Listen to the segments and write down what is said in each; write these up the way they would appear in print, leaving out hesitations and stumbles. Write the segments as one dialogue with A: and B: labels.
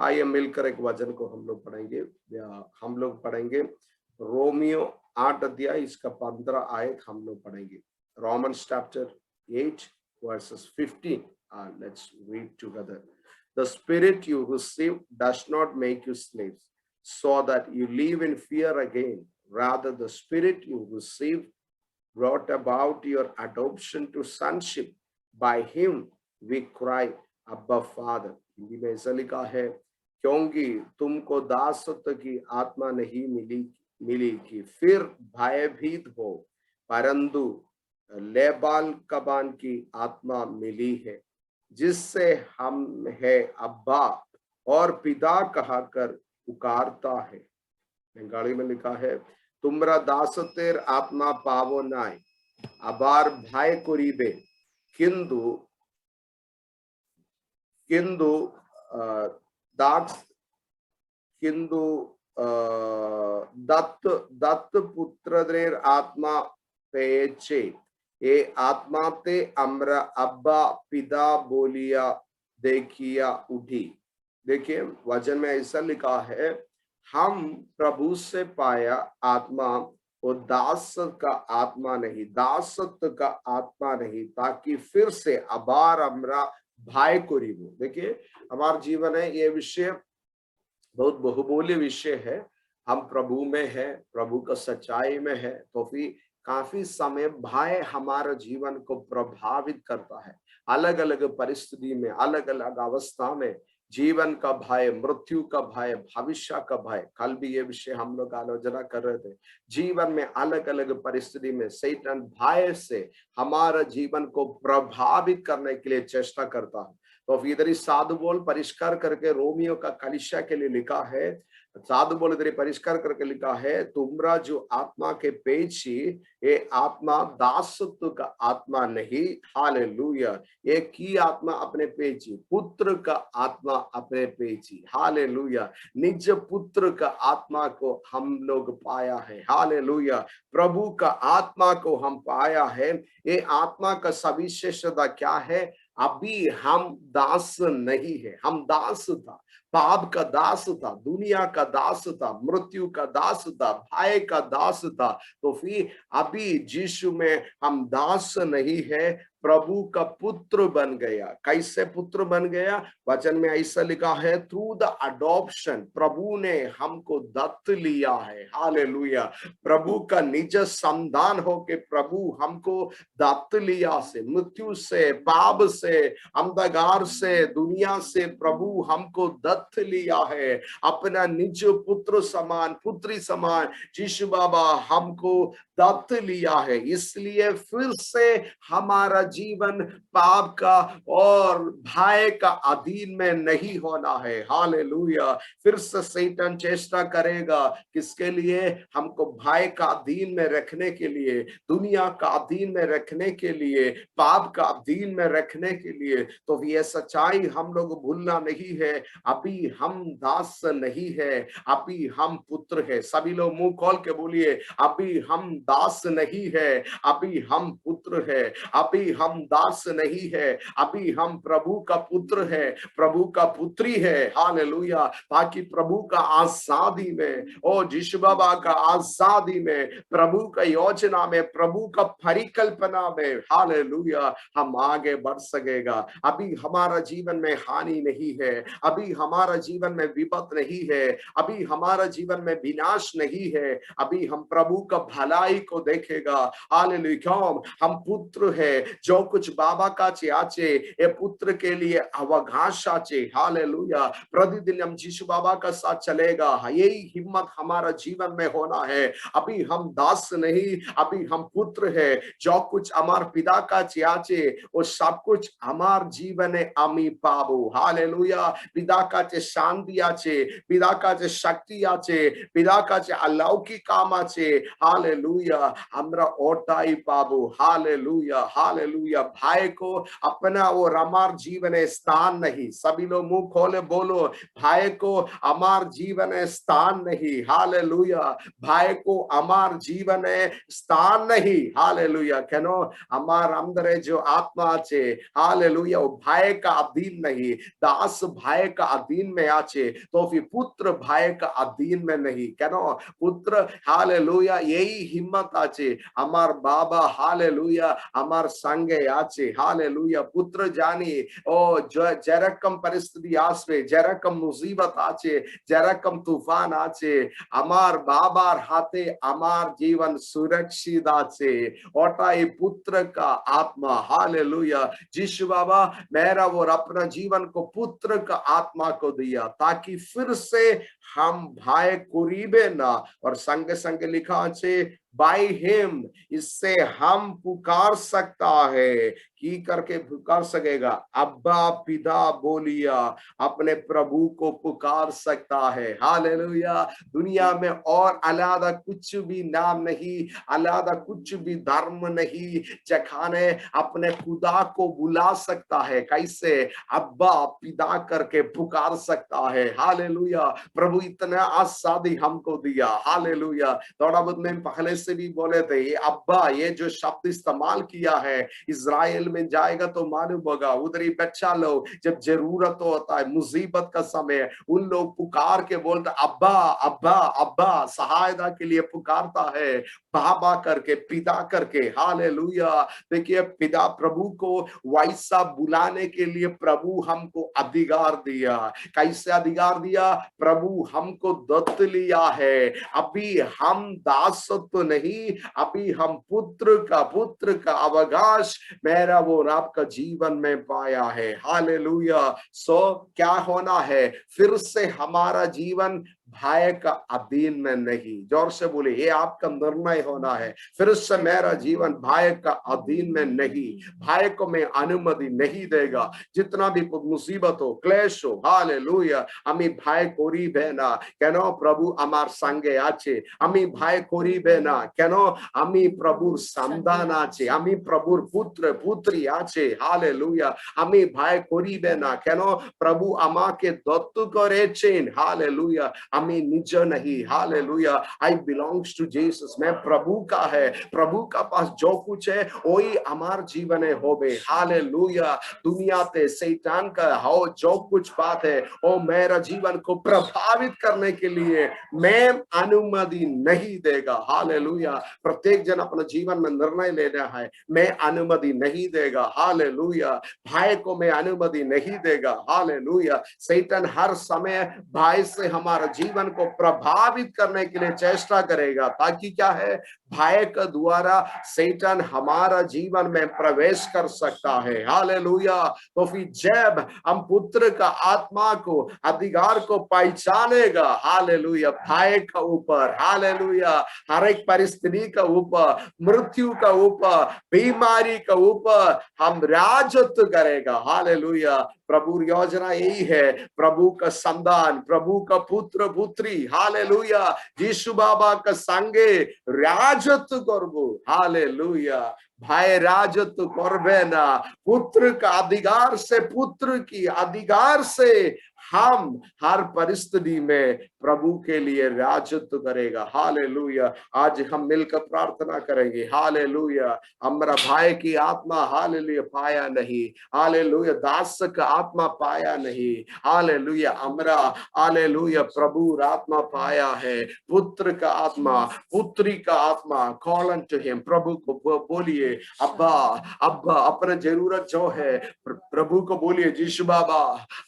A: आइए मिलकर एक वचन को हम लोग पढ़ेंगे। हम लोग पढ़ेंगे रोमियो 8 अध्याय इसका 15 आयत हम लोग पढ़ेंगे। Romans chapter 8 verses 15. Let's read together. The spirit you received does not make you slaves, so that you live in fear again. Rather, the spirit you received brought about your adoption to sonship. By him we cry, Abba Father. Hindi में ऐसा लिखा है, क्योंकि तुमको दासत्व की आत्मा नहीं मिली कि फिर भयभीत हो, परंतु लेबाल कबान की आत्मा मिली है, जिससे हम है अब्बा और पिता कहकर पुकारता है। बंगाली में लिखा है, तुमरा दासत्वेर आत्मा पावो नाय, आबार भाई करीबे, किंतु दत्त पुत्रदेर आत्मा पेचे, ये आत्मा ते अमरा अब्बा पिता बोलिया देखिया उठी। देखिए वचन में ऐसा लिखा है, हम प्रभु से पाया आत्मा वो दासत्व का आत्मा नहीं, दासत्व का आत्मा नहीं, ताकि फिर से अबार अमरा भाई को रिबो। देखिए हमारा जीवन है, ये विषय बहुत बहुमूल्य विषय है। हम प्रभु में है, प्रभु का सच्चाई में है, तो फिर काफी समय भय हमारा जीवन को प्रभावित करता है। अलग अलग परिस्थिति में, अलग अलग अवस्था में जीवन का भय, मृत्यु का भय, भविष्य का भय। कल भी ये विषय हम लोग आलोचना कर रहे थे। जीवन में अलग अलग परिस्थिति में शैतान भय से हमारा जीवन को प्रभावित करने के लिए चेष्टा करता है। तो इधर ही साधु बोल परिष्कार करके रोमियो का कलीसिया के लिए लिखा है, साधु बोल इधर परिष्कार करके लिखा है, तुमरा जो आत्मा के पेची, ये आत्मा दासत्व का आत्मा नहीं, हालेलुया, ये की आत्मा अपने पेची, पुत्र का आत्मा अपने पेची, हालेलुया, निज पुत्र का आत्मा को हम लोग पाया है, हालेलुया, प्रभु का आत्मा को हम पाया है। ये आत्मा का सविशेषता क्या है? अभी हम दास नहीं है, हम दास था, पाप का दास था, दुनिया का दास था, मृत्यु का दास था, भय का दास था। तो फिर अभी यीशु में हम दास नहीं है, प्रभु का पुत्र बन गया। कैसे पुत्र बन गया? वचन में ऐसा लिखा है, थ्रू द अडॉप्शन, प्रभु ने हमको दत्त लिया है, हालेलुया, प्रभु का निज संतान होके प्रभु हमको दत्त लिया से, मृत्यु से, पाप से, अंधकार से, दुनिया से प्रभु हमको दत्त लिया है, अपना निज पुत्र समान, पुत्री समान यीशु बाबा हमको दत्त लिया है। इसलिए फिर से हमारा जीवन पाप का और भय का अधीन में नहीं होना है, हालेलुया। फिर से शैतान चेष्टा करेगा, किसके लिए? हमको भय का अधीन में रखने के लिए, दुनिया का अधीन में रखने के लिए, पाप का अधीन में रखने के लिए। तो ये सच्चाई हम लोग भूलना नहीं है, अभी हम दास नहीं है, अभी हम पुत्र है। सभी लोग मुंह खोल के बोलिए, अभी हम दास नहीं है, अभी हम पुत्र है, अभी हम दास नहीं है, अभी हम प्रभु का पुत्र है, प्रभु का पुत्री है, हालेलुया। ताकि प्रभु का आजादी में, ओ यीशु बाबा का आजादी में, प्रभु का योजना में, प्रभु का परिकल्पना में, हालेलुया, हम आगे बढ़ सकेगा। अभी हमारा जीवन में हानि नहीं है, अभी हमारा जीवन में विपद नहीं है, अभी हमारा जीवन में विनाश नहीं है, अभी हम प्रभु का भलाई को देखेगा, हालेलुया। क्यों? हम पुत्र है, जो कुछ बाबा का आचे, ये पुत्र के लिए अवकाश आचे, हालेलुया। प्रतिदिन हम यीशु बाबा का साथ चलेगा, यही हिम्मत हमारा जीवन में होना है। अभी हम दास नहीं, अभी हम पुत्र है, जो कुछ हमार पिता का आचे वो सब कुछ हमार जीवन में आमी पाबो, हालेलुया। पिता का शांति आचे, पिता का शक्ति आचे, पिता का अलौकिक काम आचे, हालेलुया, हमरा ओटाई पाबो, हालेलुया, हालेलुया। भाई को अपना वो हमार जीवन स्थान नहीं, सभी लोग मुंह खोले बोलो, भाई को हमार जीवन स्थान नहीं, हालेलुया, भाई को हमार जीवन स्थान नहीं, हालेलुया। क्यों? हमार अंदर जो आत्मा आचे, हालेलुया, वो भाई का अधीन नहीं, दास भाई का अधीन अधीन में आचे तो फिर पुत्र भाई का अधीन में नहीं केनो पुत्र हालेलुया यही हिम्मत आचे हमार बाबा हालेलुया हमार संगे आचे हालेलुया पुत्र जानी ओ जरकम परिस्थिति आसवे जरकम मुसीबत आचे जरकम तूफान आचे हमार बाबार हाथे हमार जीवन सुरक्षित आचे ओटा ये पुत्र का आत्मा हालेलुया यीशु बाबा मेरा वो अपना जीवन को पुत्र का आत्मा को दिया ताकि फिर से हम भाई कुरीबे ना और संग संग लिखा छे बाई हिम इससे हम पुकार सकता है की करके पुकार सकेगा अब्बा पिता बोलिया अपने प्रभु को पुकार सकता है हालेलुया दुनिया में और अलादा कुछ भी नाम नहीं अलादा कुछ भी धर्म नहीं जखाने अपने खुदा को बुला सकता है कैसे अब्बा पिता करके पुकार सकता है हालेलुया प्रभु इतना आसादी हमको दिया हालेलुया थोड़ा बहुत में पहले से भी बोले थे ये अब्बा ये जो शब्द इस्तेमाल किया है इजराइल में जाएगा तो मालूम होगा उधर ही बच्चा लोग जब जरूरत होता है मुसीबत का समय उन लोग पुकार के बोलते अब्बा अब्बा अब्बा सहायता के लिए पुकारता है बाबा करके पिता करके हालेलुया देखिए पिता प्रभु को वैसा बुलाने के लिए प्रभु हमको अधिकार दिया कैसे अधिकार दिया प्रभु हमको दत्त लिया है अभी हम दासत्व नहीं अभी हम पुत्र का अवकाश मेरा वो आपका जीवन में पाया है हालेलुया सो क्या होना है फिर से हमारा जीवन भाई का अधीन में नहीं जोर से बोले ये आपका निर्णय होना है फिर से मेरा जीवन भाई का अधीन में नहीं भाई को मैं अनुमति नहीं देगा जितना भी मुसीबत हो क्लेश हो हालेलुया हमें भाई कोरी बेना केनो प्रभु हमार संगे आचे हमें भाई कोरी बेना केनो हमें प्रभु संतान आचे हमें प्रभु पुत्र पुत्री आचे हालेलुया हमें भाई कोरी बेना केनो प्रभु अमा के दत्तु करे चेन हालेलुया हमें निज नहीं hallelujah I belongs to Jesus मैं प्रभु का है प्रभु का पास जो कुछ है वही हमार जीवन है होबे हालेलुया दुनिया ते शैतान का हो जो कुछ बात है वो मेरा जीवन को प्रभावित करने के लिए मैं अनुमति नहीं देगा हालेलुया प्रत्येक जन अपना जीवन में निर्णय लेना है मैं अनुमति नहीं देगा हालेलुया भाई को मैं अनुमति नहीं देगा हालेलुया शैतान हर समय भाई से हमारा जीवन को प्रभावित करने के लिए चेष्टा करेगा ताकि क्या है भाई का द्वारा शैतान हमारा जीवन में प्रवेश कर सकता है हालेलुया तो फिर जब हम पुत्र का आत्मा को अधिकार को पहचानेगा हालेलुया भाई का ऊपर हालेलुया हर एक परिस्थिति का ऊपर मृत्यु का ऊपर बीमारी का ऊपर हम राजत्व करेगा हालेलुया प्रभु योजना यही है प्रभु का संतान प्रभु का पुत्र पुत्री हालेलुया यीशु बाबा का संगे राजत्व करबो हालेलुया भाई राजत्व करबे ना पुत्र का अधिकार से पुत्र की अधिकार से हम हर परिस्थिति में प्रभु के लिए राजत्व करेगा हालेलुया आज हम मिलकर प्रार्थना करेंगे हालेलुया हमारा भाई की आत्मा हालेलुया पाया नहीं हालेलुया दास का आत्मा पाया नहीं हालेलुया हमारा हालेलुया प्रभु आत्मा पाया है पुत्र का आत्मा पुत्री का आत्मा कॉल अनटू हिम प्रभु को बोलिए अब्बा अब्बा अपना जरूरत जो है प्रभु को बोलिए यीशु बाबा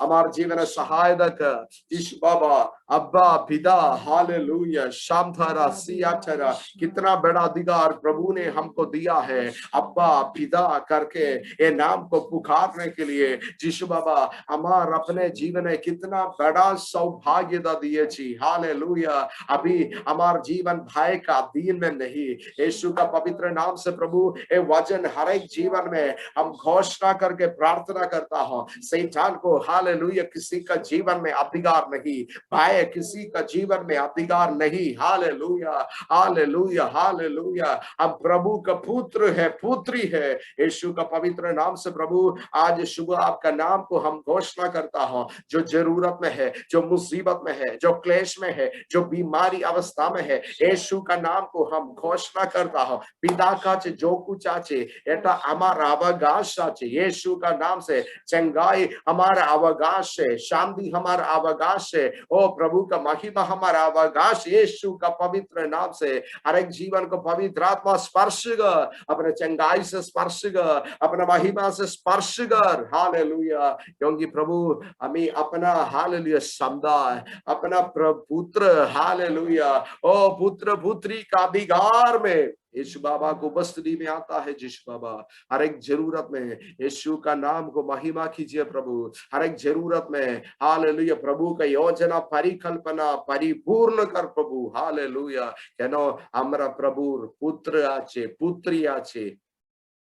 A: हमारे जीवन सहायता कर यीशु बाबा अब्बा पिता हालेलुया शामथारा सियाथरा कितना बड़ा अधिकार प्रभु ने हमको दिया है अब्बा पिता करके ये नाम को पुकारने के लिए यीशु बाबा हमार अपने जीवन में कितना बड़ा सौभाग्यता दिए छी हालेलुया अभी हमार जीवन भाई का अधीन में नहीं यीशु का पवित्र नाम से प्रभु ये वचन हर एक जीवन में हम घोषणा करके प्रार्थना करता हूं शैतान को हालेलुया किसी का जीवन में अधिकार नहीं भाई किसी का जीवन में अधिकार नहीं हालेलुया हालेलुया हालेलुया हम प्रभु का पुत्र है पुत्री है यीशु का पवित्र नाम से प्रभु आज सुबह आपका नाम को हम घोषणा करता हूं जो जरूरत में है जो मुसीबत में है जो क्लेश में है जो बीमारी अवस्था में है यीशु का नाम को हम घोषणा करता हूं पिता का जो कुछ आचे एटा हमारा अवकाश आचे यीशु का नाम से चंगाई हमारा अवकाश है शांति हमारा अवकाश है। ओ प्रभु का महिमा हमारा अवकाश, यीशु का पवित्र नाम से हर एक जीवन को पवित्र आत्मा स्पर्श कर, अपने चंगाई से स्पर्श कर, अपना महिमा से स्पर्श कर। हालेलुया। क्योंकि प्रभु हमें अपना हालेलुया समुदाय, अपना पुत्र हालेलुया ओ पुत्र पुत्री का अधिकार में यीशु बाबा को उपस्थिति में आता है। यीशु बाबा हर एक जरूरत में यीशु का नाम को महिमा कीजिए प्रभु, हर एक जरूरत में हालेलुया प्रभु का योजना परिकल्पना परिपूर्ण कर प्रभु। हालेलुया केनो हमरा प्रभु पुत्र आचे पुत्री आचे।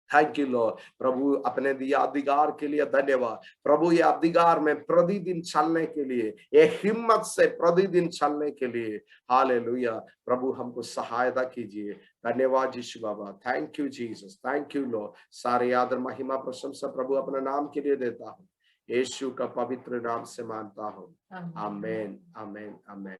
A: Thank you Lord. प्रभु अपने दिया अधिकार के लिए धन्यवाद प्रभु। ये अधिकार में प्रतिदिन चलने के लिए, ये हिम्मत से प्रतिदिन चलने के लिए हालेलुया प्रभु हमको सहायता कीजिए। धन्यवाद यीशु बाबा। Thank you Jesus, thank you lord. सारे आदर महिमा प्रशंसा प्रभु अपने नाम के लिए देता हूँ, यीशु का पवित्र नाम से मानता हूँ। आमेन आमेन आमेन।